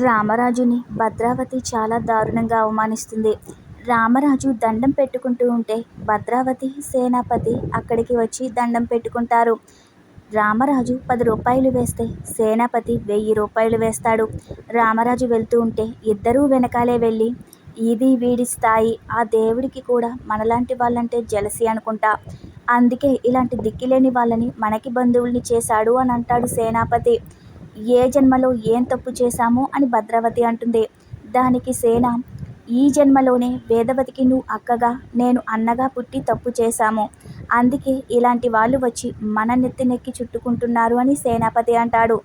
రామరాజుని భద్రావతి చాలా దారుణంగా అవమానిస్తుంది. రామరాజు దండం పెట్టుకుంటూ ఉంటే భద్రావతి సేనాపతి అక్కడికి వచ్చి దండం పెట్టుకుంటారు. రామరాజు 10 రూపాయలు వేస్తే సేనాపతి 1000 రూపాయలు వేస్తాడు. రామరాజు వెళ్తూ ఉంటే ఇద్దరూ వెనకాలే వెళ్ళి, ఇది వీడి స్థాయి, ఆ దేవుడికి కూడా మనలాంటి వాళ్ళంటే జెలసీ అనుకుంటా, అందుకే ఇలాంటి దిక్కులేని వాళ్ళని మనకి బంధువుల్ని చేశాడు అని అంటాడు సేనాపతి. ఏ జన్మలో ఏం తప్పు చేశామో అని భద్రావతి అంటుంది. దానికి సేన, ఈ జన్మలోనే వేదవతికి నువ్వు అక్కగా నేను అన్నగా పుట్టి తప్పు చేశాము, అందుకే ఇలాంటి వాళ్ళు వచ్చి మన నెత్తినెక్కి చుట్టుకుంటున్నారు అని సేనాపతి అంటాడు.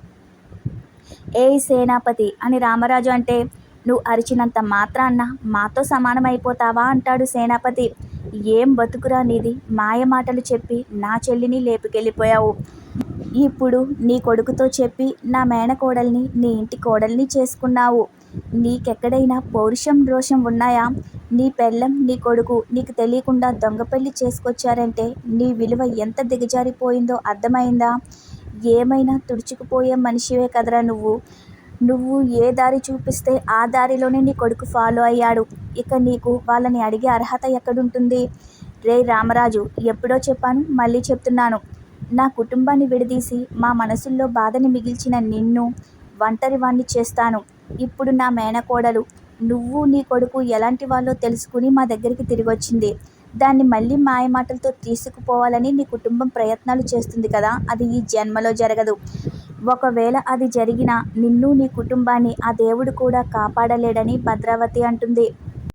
ఏయ్ సేనాపతి అని రామరాజు అంటే, నువ్వు అరిచినంత మాత్రాన్న మాతో సమానమైపోతావా అంటాడు సేనాపతి. ఏం బతుకురా నీది, మాయ మాటలు చెప్పి నా చెల్లిని లేపుకెళ్ళిపోయావు. ఇప్పుడు నీ కొడుకుతో చెప్పి నా మేనకోడల్ని నీ ఇంటి కోడల్ని చేసుకున్నావు. నీకెక్కడైనా పౌరుషం రోషం ఉన్నాయా? నీ పెళ్ళం నీ కొడుకు నీకు తెలియకుండా దొంగ పెళ్లి చేసుకొచ్చారంటే నీ విలువ ఎంత దిగజారిపోయిందో అర్థమైందా? ఏమైనా తుడుచుకుపోయే మనిషివే కదరా నువ్వు. నువ్వు ఏ దారి చూపిస్తే ఆ దారిలోనే నీ కొడుకు ఫాలో అయ్యాడు. ఇక నీకు వాళ్ళని అడిగే అర్హత ఎక్కడుంటుంది? రేయ్ రామరాజు, ఎప్పుడో చెప్పాను, మళ్ళీ చెప్తున్నాను. నా కుటుంబాన్ని విడదీసి మా మనసుల్లో బాధని మిగిల్చిన నిన్ను ఒంటరివాణ్ణి చేస్తాను. ఇప్పుడు నా మేనకోడలు నువ్వు నీ కొడుకు ఎలాంటి వాళ్ళో తెలుసుకుని మా దగ్గరికి తిరిగొచ్చింది. దాన్ని మళ్ళీ మాయమాటలతో తీసుకుపోవాలని నీ కుటుంబం ప్రయత్నాలు చేస్తుంది కదా, అది ఈ జన్మలో జరగదు. ఒకవేళ అది జరిగినా నిన్ను నీ కుటుంబాన్ని ఆ దేవుడు కూడా కాపాడలేడని భద్రావతి అంటుంది.